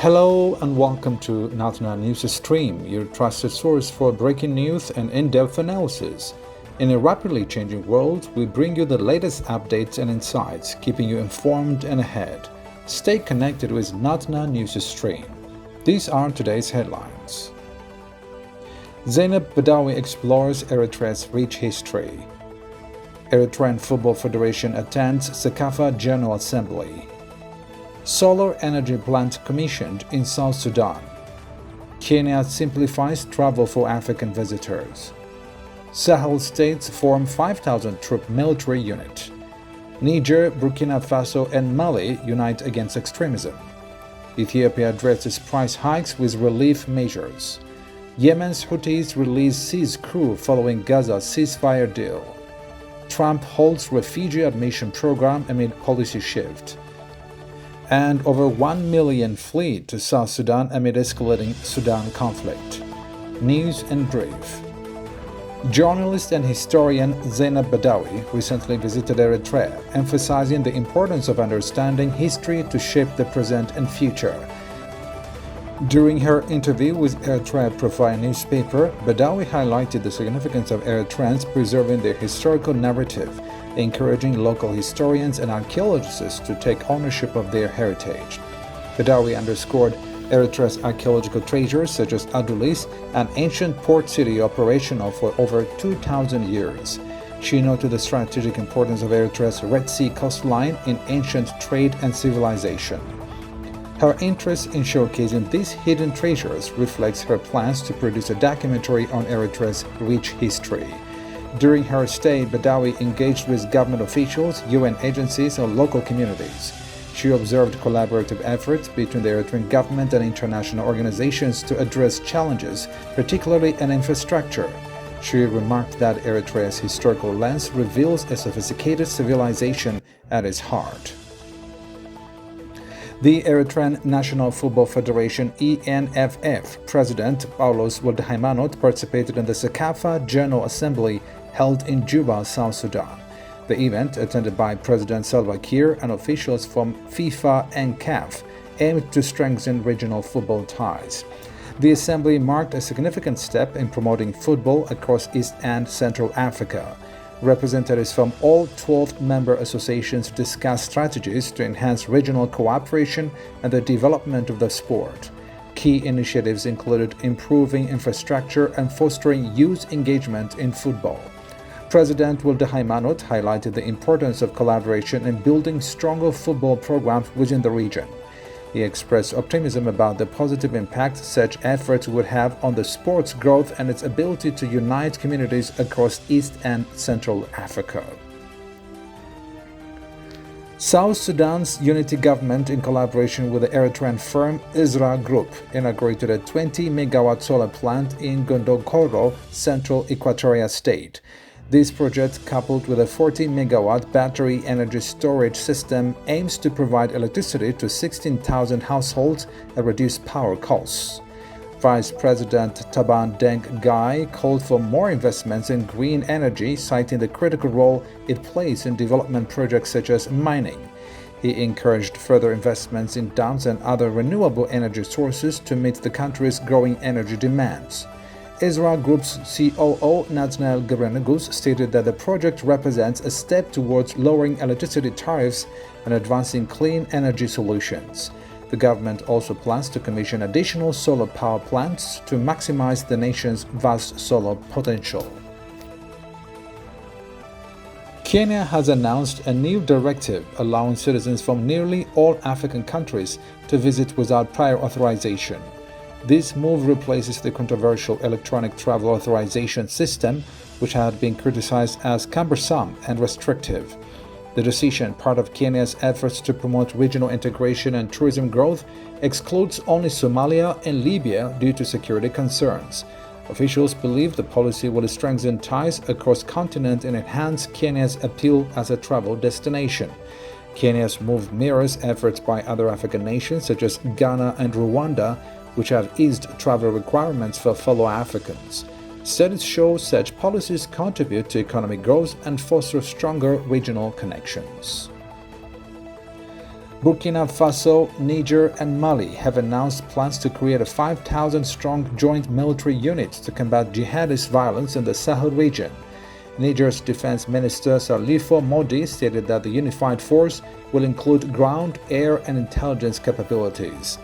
Hello and welcome to Natna News Stream, your trusted source for breaking news and in-depth analysis. In a rapidly changing world, we bring you the latest updates and insights, keeping you informed and ahead. Stay connected with Natna News Stream. These are today's headlines. Badawi explores Eritrea's rich history. Eritrean Football Federation attends CECAFA General Assembly. Solar energy plant commissioned in South Sudan. Kenya simplifies travel for African visitors. Sahel states form 5,000-troop military unit. Niger, Burkina Faso and Mali unite against extremism. Ethiopia addresses price hikes with relief measures. Yemen's Houthis release seized crew following Gaza's ceasefire deal. Trump holds refugee admission program amid policy shift. And over 1 million flee to South Sudan amid escalating Sudan conflict. News in brief. Journalist and historian Badawi recently visited Eritrea, emphasizing the importance of understanding history to shape the present and future. During her interview with Eritrea Profile newspaper, Badawi highlighted the significance of Eritreans preserving their historical narrative, encouraging local historians and archaeologists to take ownership of their heritage. Badawi underscored Eritrea's archaeological treasures such as Adulis, an ancient port city operational for over 2,000 years. She noted the strategic importance of Eritrea's Red Sea coastline in ancient trade and civilization. Her interest in showcasing these hidden treasures reflects her plans to produce a documentary on Eritrea's rich history. During her stay, Badawi engaged with government officials, UN agencies, and local communities. She observed collaborative efforts between the Eritrean government and international organizations to address challenges, particularly in infrastructure. She remarked that Eritrea's historical lens reveals a sophisticated civilization at its heart. The Eritrean National Football Federation ENFF President Paulos Waldhaimanot participated in the CECAFA General Assembly held in Juba, South Sudan. The event, attended by President Salva Kiir and officials from FIFA and CAF, aimed to strengthen regional football ties. The assembly marked a significant step in promoting football across East and Central Africa. Representatives from all 12 member associations discussed strategies to enhance regional cooperation and the development of the sport. Key initiatives included improving infrastructure and fostering youth engagement in football. President Waldhaimanot highlighted the importance of collaboration in building stronger football programs within the region. He expressed optimism about the positive impact such efforts would have on the sport's growth and its ability to unite communities across East and Central Africa. South Sudan's unity government, in collaboration with the Eritrean firm Israel Group, inaugurated a 20-megawatt solar plant in Gondokoro, Central Equatoria State. This project, coupled with a 40-megawatt battery energy storage system, aims to provide electricity to 16,000 households at reduced power costs. Vice President Taban Deng Gai called for more investments in green energy, citing the critical role it plays in development projects such as mining. He encouraged further investments in dams and other renewable energy sources to meet the country's growing energy demands. Israel Group's COO Nathaniel Gebrenegus stated that the project represents a step towards lowering electricity tariffs and advancing clean energy solutions. The government also plans to commission additional solar power plants to maximize the nation's vast solar potential. Kenya has announced a new directive allowing citizens from nearly all African countries to visit without prior authorization. This move replaces the controversial electronic travel authorization system, which had been criticized as cumbersome and restrictive. The decision, part of Kenya's efforts to promote regional integration and tourism growth, excludes only Somalia and Libya due to security concerns. Officials believe the policy will strengthen ties across the continent and enhance Kenya's appeal as a travel destination. Kenya's move mirrors efforts by other African nations such as Ghana and Rwanda, which have eased travel requirements for fellow Africans. Studies show such policies contribute to economic growth and foster stronger regional connections. Burkina Faso, Niger, and Mali have announced plans to create a 5,000-strong joint military unit to combat jihadist violence in the Sahel region. Niger's Defense Minister Salifo Modi stated that the unified force will include ground, air, and intelligence capabilities.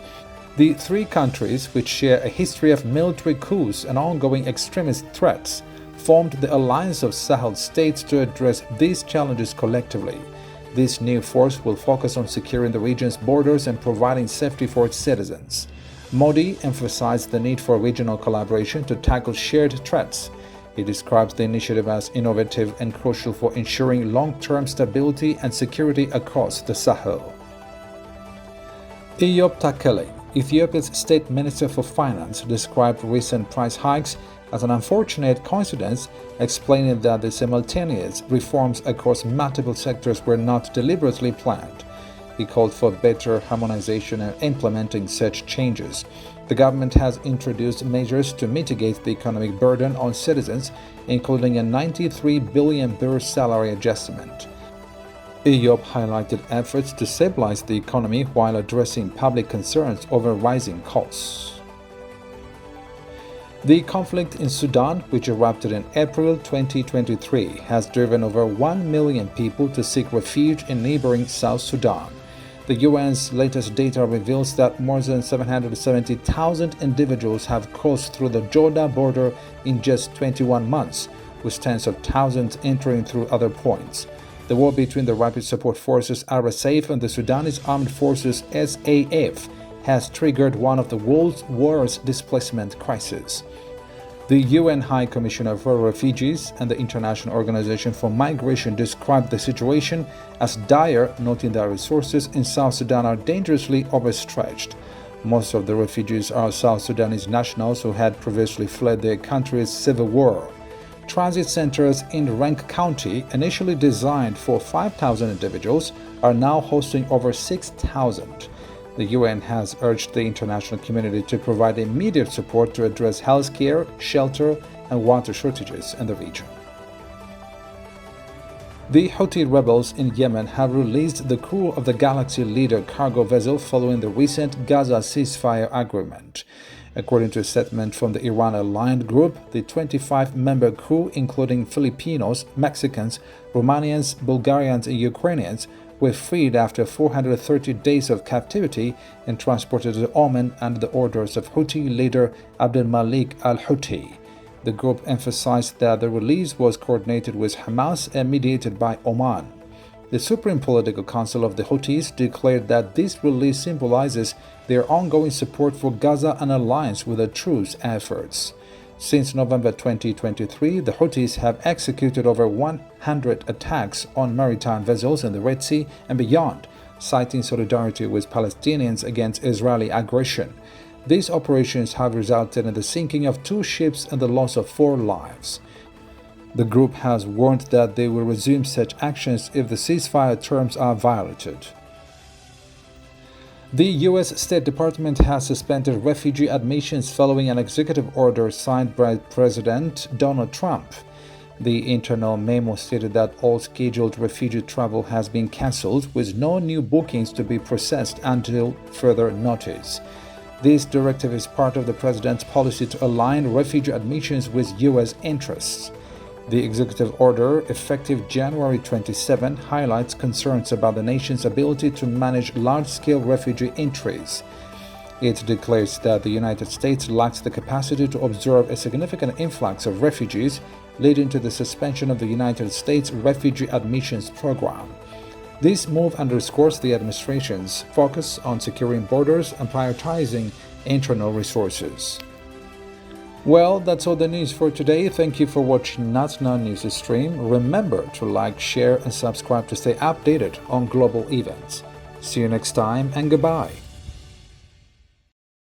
The three countries, which share a history of military coups and ongoing extremist threats, formed the Alliance of Sahel States to address these challenges collectively. This new force will focus on securing the region's borders and providing safety for its citizens. Modi emphasized the need for regional collaboration to tackle shared threats. He describes the initiative as innovative and crucial for ensuring long-term stability and security across the Sahel. Eyob Takele, Ethiopia's State Minister for Finance, described recent price hikes as an unfortunate coincidence, explaining that the simultaneous reforms across multiple sectors were not deliberately planned. He called for better harmonization in implementing such changes. The government has introduced measures to mitigate the economic burden on citizens, including a 93 billion birr salary adjustment. Eyob highlighted efforts to stabilize the economy while addressing public concerns over rising costs. The conflict in Sudan, which erupted in April 2023, has driven over 1 million people to seek refuge in neighboring South Sudan. The UN's latest data reveals that more than 770,000 individuals have crossed through the Jordan border in just 21 months, with tens of thousands entering through other points. The war between the Rapid Support Forces RSF and the Sudanese Armed Forces SAF has triggered one of the world's worst displacement crises. The UN High Commissioner for Refugees and the International Organization for Migration described the situation as dire, noting that resources in South Sudan are dangerously overstretched. Most of the refugees are South Sudanese nationals who had previously fled their country's civil war. Transit centers in Rank County, initially designed for 5,000 individuals, are now hosting over 6,000. The UN has urged the international community to provide immediate support to address healthcare, shelter, and water shortages in the region. The Houthi rebels in Yemen have released the crew of the Galaxy Leader cargo vessel following the recent Gaza ceasefire agreement. According to a statement from the Iran-aligned group, the 25-member crew, including Filipinos, Mexicans, Romanians, Bulgarians, and Ukrainians, were freed after 430 days of captivity and transported to Oman under the orders of Houthi leader Abdel Malik al-Houthi. The group emphasized that the release was coordinated with Hamas and mediated by Oman. The Supreme Political Council of the Houthis declared that this release symbolizes their ongoing support for Gaza and alliance with the truce efforts. Since November 2023, the Houthis have executed over 100 attacks on maritime vessels in the Red Sea and beyond, citing solidarity with Palestinians against Israeli aggression. These operations have resulted in the sinking of 2 ships and the loss of 4 lives. The group has warned that they will resume such actions if the ceasefire terms are violated. The U.S. State Department has suspended refugee admissions following an executive order signed by President Donald Trump. The internal memo stated that all scheduled refugee travel has been cancelled, with no new bookings to be processed until further notice. This directive is part of the president's policy to align refugee admissions with U.S. interests. The executive order, effective January 27, highlights concerns about the nation's ability to manage large-scale refugee entries. It declares that the United States lacks the capacity to absorb a significant influx of refugees, leading to the suspension of the United States Refugee Admissions Program. This move underscores the administration's focus on securing borders and prioritizing internal resources. Well, that's all the news for today. Thank you for watching Not Now News Stream. Remember to like, share, and subscribe to stay updated on global events. See you next time, and goodbye.